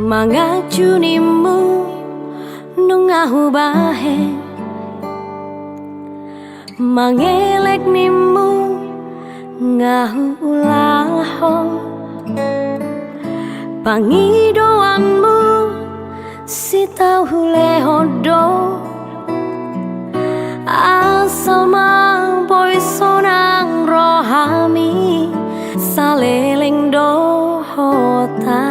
Mangajunimu nungahu bahe, mangelek nimu ngahu ulaho, pangidoanmu si tahu lehodo, asal boy sonang rohami saleleng dohota.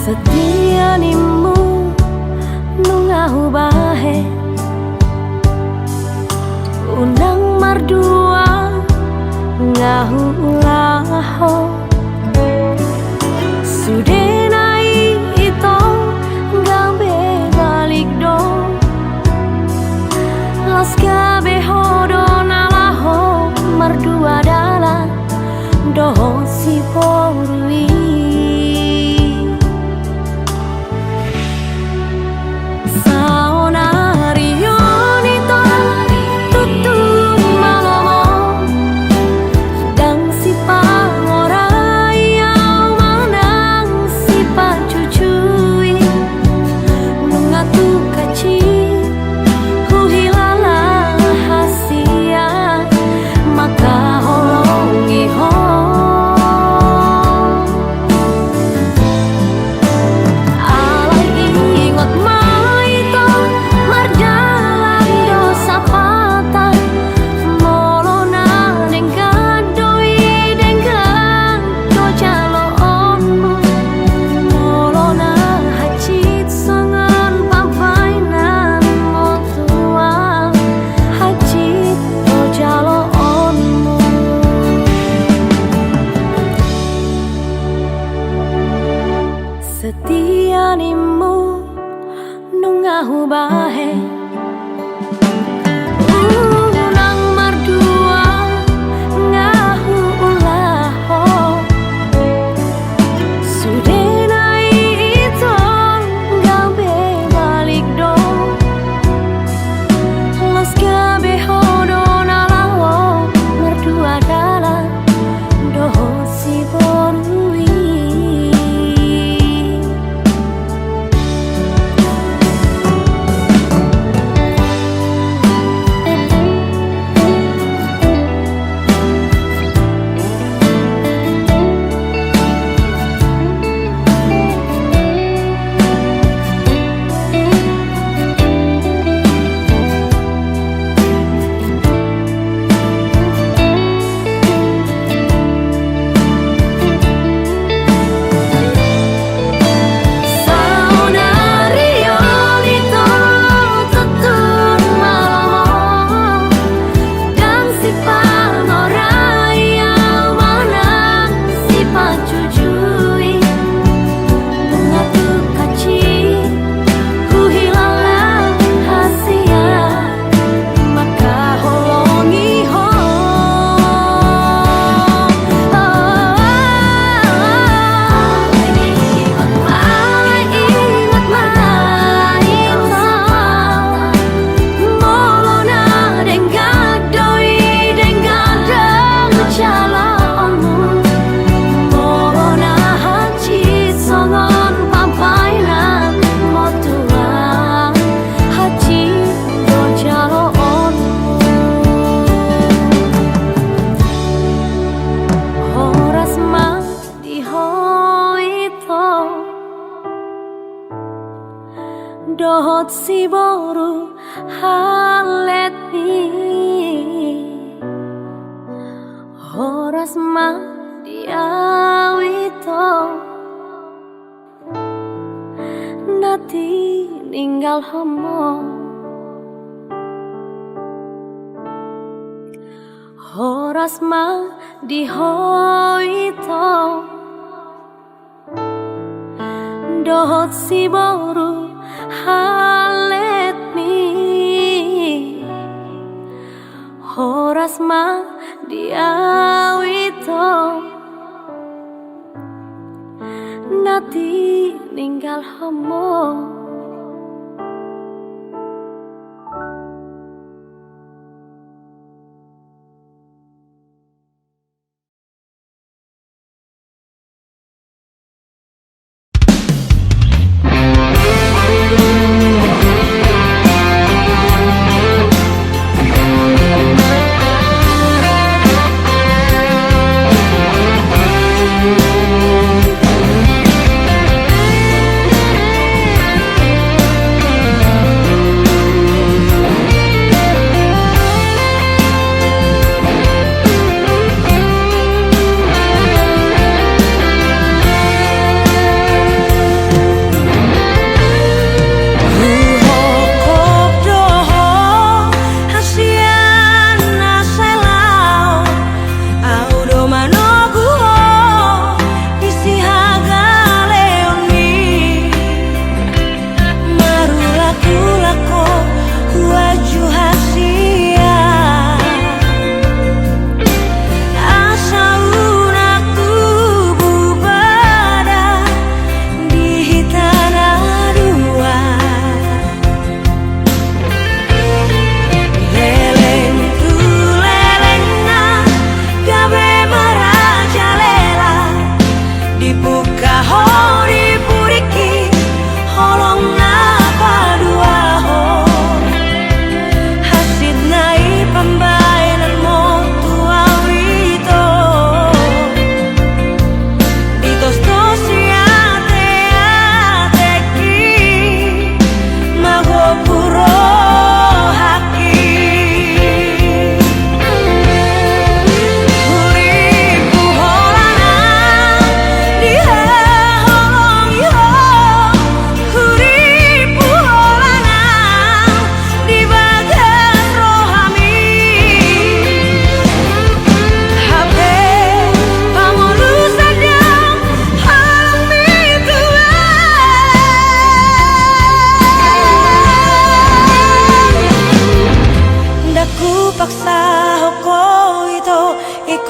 Setia nimu nungahu bahe, unang mardua ngahu ulaho, sudenai ito gabe balik do, las gabe hodo nalaho mardua dala doho si porui. Setia nimu nungahu bahe, unang mardua ngahu ulaho, sudenai ito gabe balik do, los gabe hodo nalawo mardua dala doho si borui. Dohot si boru halet mi, horas ma diawito, nati ninggal homo, horas ma dihoito, dohot si boru halet mi, horas ma diawito, nanti ninggal homo.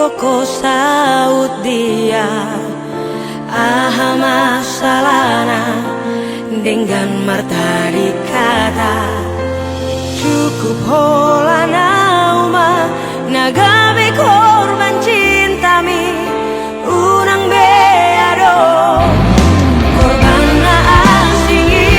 Koko saut dia aha masalahna dengan marta dikata cukup holana uma nagabe korban cintami unang beado korban na asingi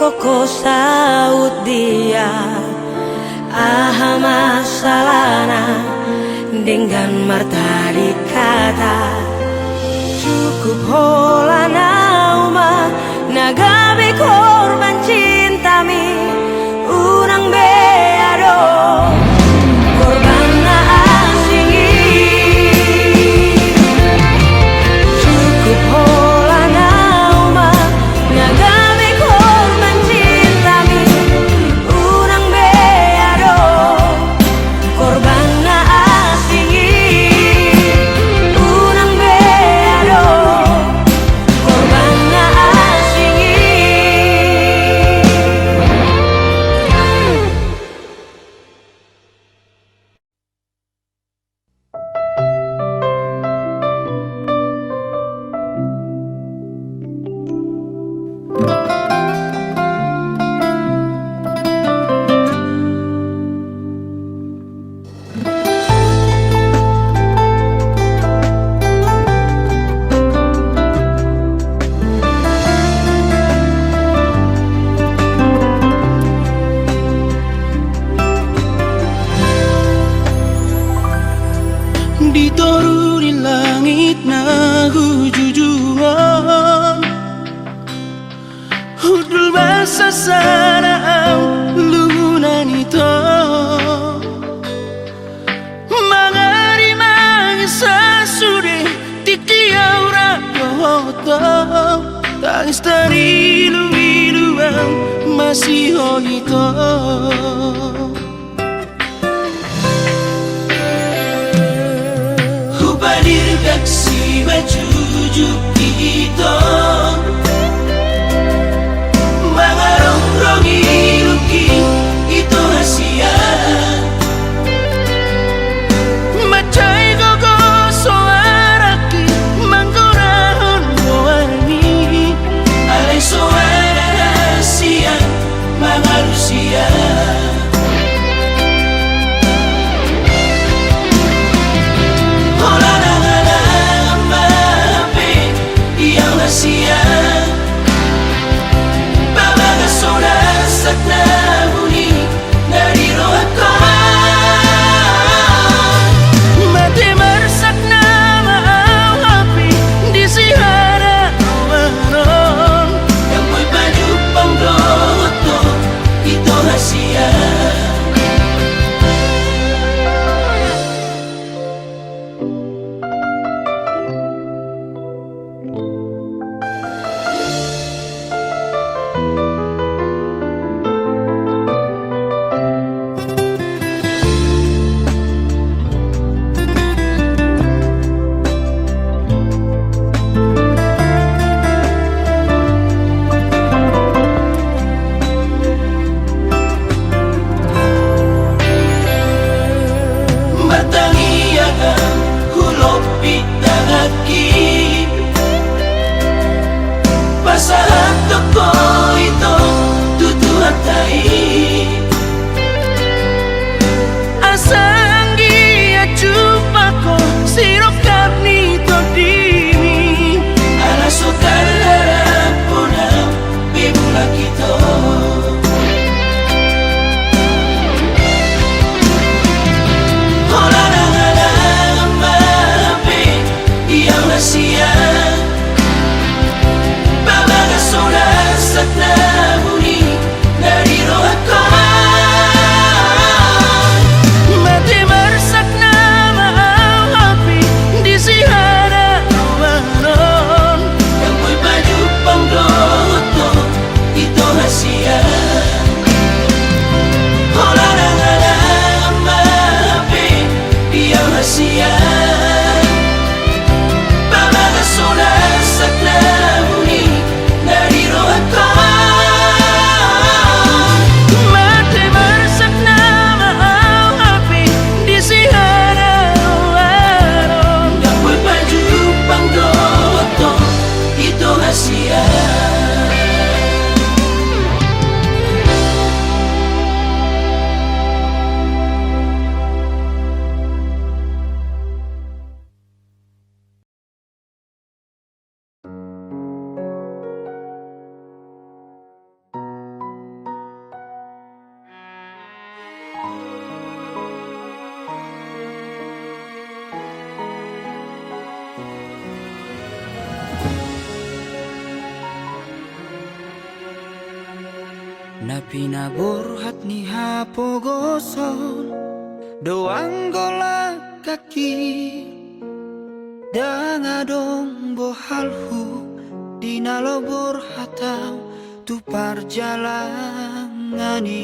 Koko saut dia aha masalahna dengan marta dikata cukup holana uma nagabe korban cintami unang beado korban na asingi cukup holana uma nagabe korban cintami unang beado to tangis dari luang masih hoito. Hubadir kaksi bajujuk itu mangarong-rongi luki itu hasia macai gogo soaraki manggorahon goarni alai soara hasia mangalusia. Pasahan toko itu tutuhan tai asanggi acupako sirokan nito dimi ala sotara puna bebula kito hola nangala mabe yang rahasia sakna buni dari rohaka mati bersakna maau api di sihara waron yang boy baju pangloto itu hasia hola nangala mabe yang hasia babaga sola sakna buni dari rohaka mati bersakna maau api di sihara warung yang boy baju pangdoto itu hasia. Na pinaburhat ni hapogoson doang golak kaki dangadong bohalhu dinalobor hatau tu parjalangani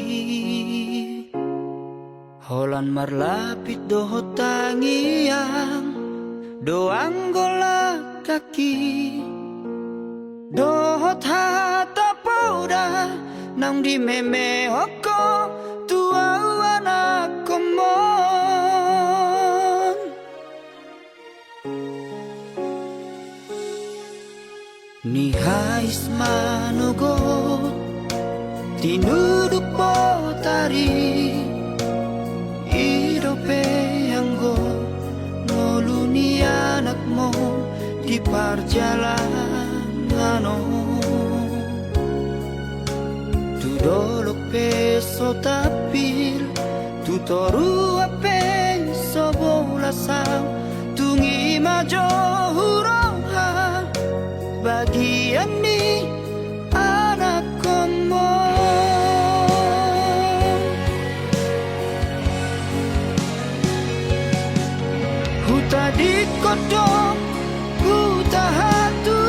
holan marlapit dohot tangiang doang golak kaki dohot hata pauda nang di meme hoko tua anak komon ni hais manogot tinuduk potari idope anggo noluni anakmu di perjalanan dolok peso tapil tutoru peso bolasang tungi majo huroha bagian ni anak komo huta di kodok huta hatu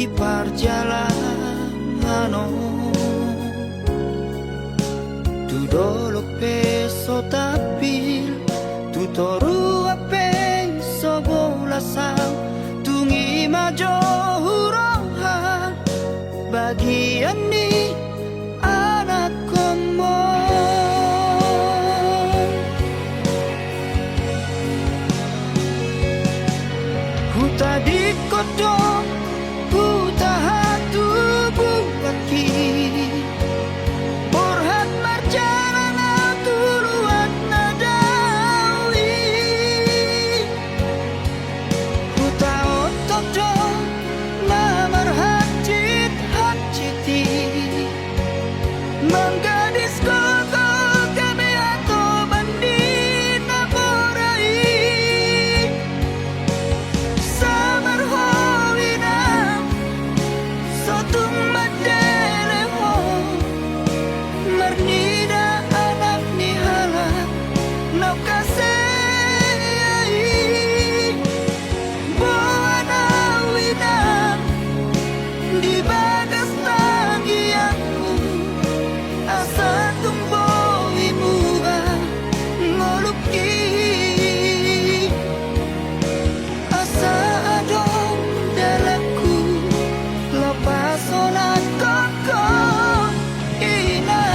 di perjalanan. Tu dolok peso tapil, tu toru ape sobola sang, tungi majo huroha bagian ni anak komo. Huta di kodong, huta hatu bulaki, borhat marjana tuluat nadawi. Huta otok dong, namar hajit hajiti, menggadis koko kami atau bandit naborai. Samar hoina sotung madele ho, marnida anak nihala nau kasei boana wina di bagas tangianku asa tumbo imuga ngoluki asa adong dalaku lepas onat koko inan.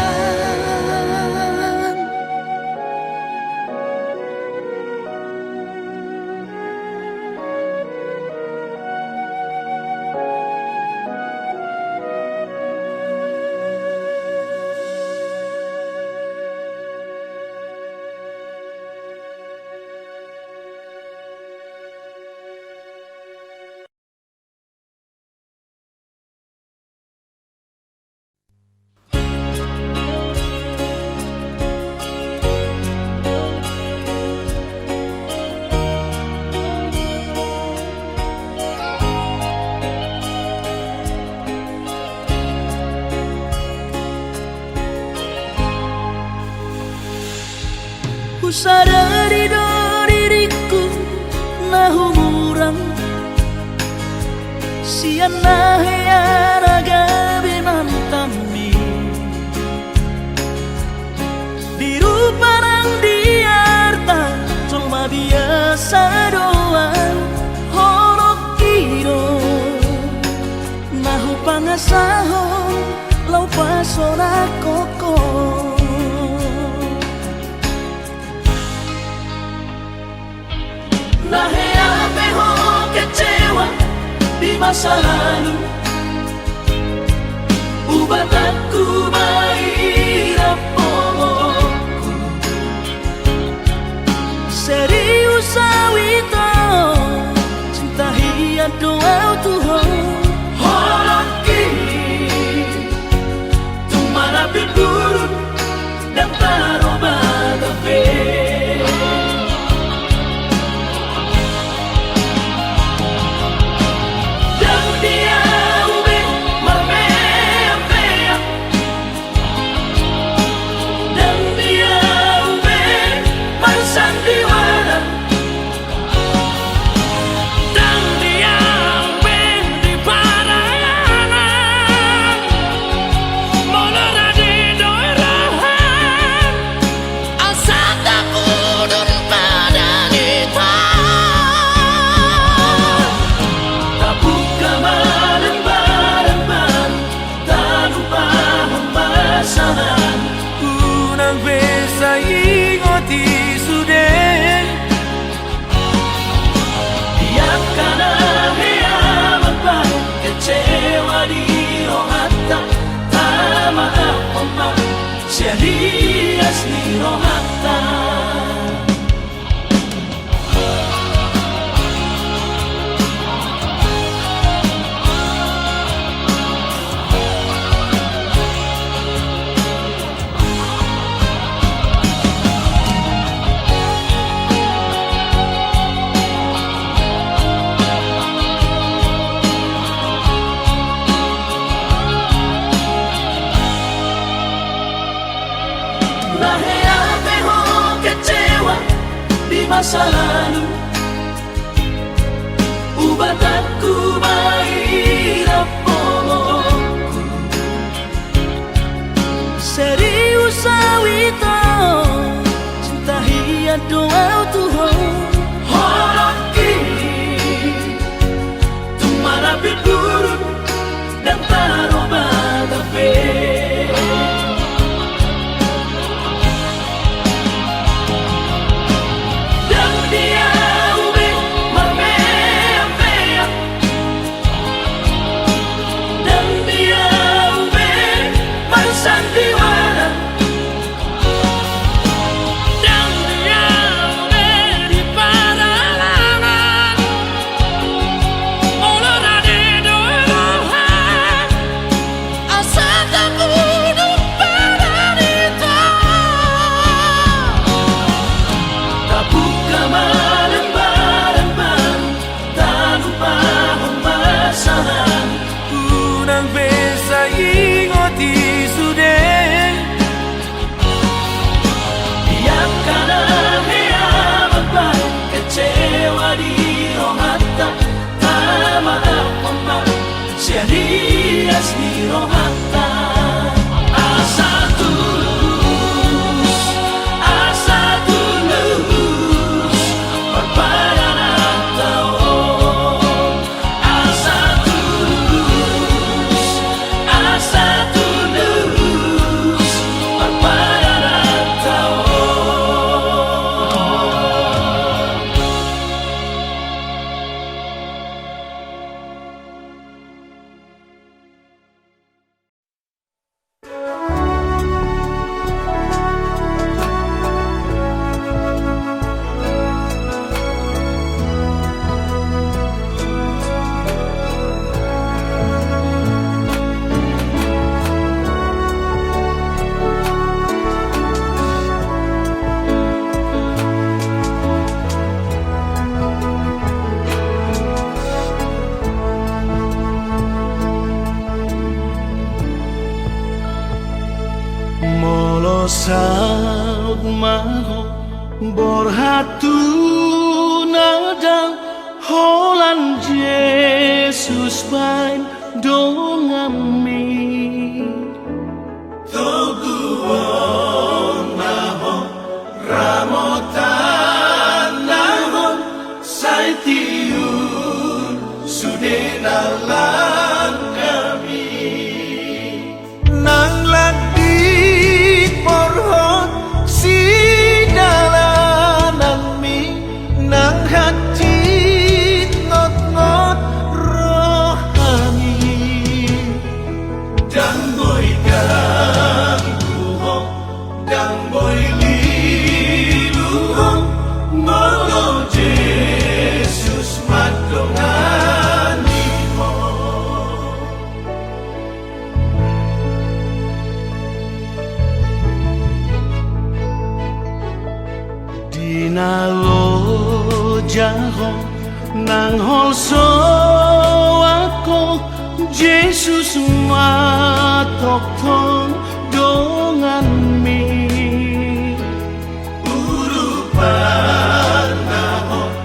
Ku sadari do diriku na humuran siana hea gabi mantami biru parang diarta cuma biasa doang horok kiro nahu pangasahon lau pasona koko. Nahea peho kecewa di masa lalu, ubatanku mairap pomoku, serius awito cinta hiat doa Tuhan holoki tumana pipurun dan taroba kafe. Unang besa ingoti sude Biarkan hea beban kecewa di rohata tak maaf omak serius di rohata. Masa lalu ubatanku mairap rohata asa tulus berbayaran tao asa tulus berbayaran tao. Molo saud maho borhatu nadang holan Jesus bain dongami toguon naho ramotan naho saitiun sudenalan kami nang lagi porhot si dalanan mi nang hati ngot-ngot rohani dan boy gangguhong dan boy liluhong molo Jesus madongani mo dinalo jahong nang holso ako Jesus matoktong dongan mi urupan nahong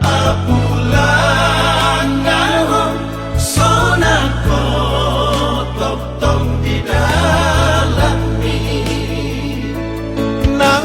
apulan nahong sonako toktong di dalam mi nang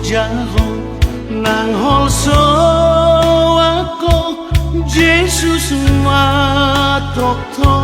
jahong nang holso ako Jesus matoktong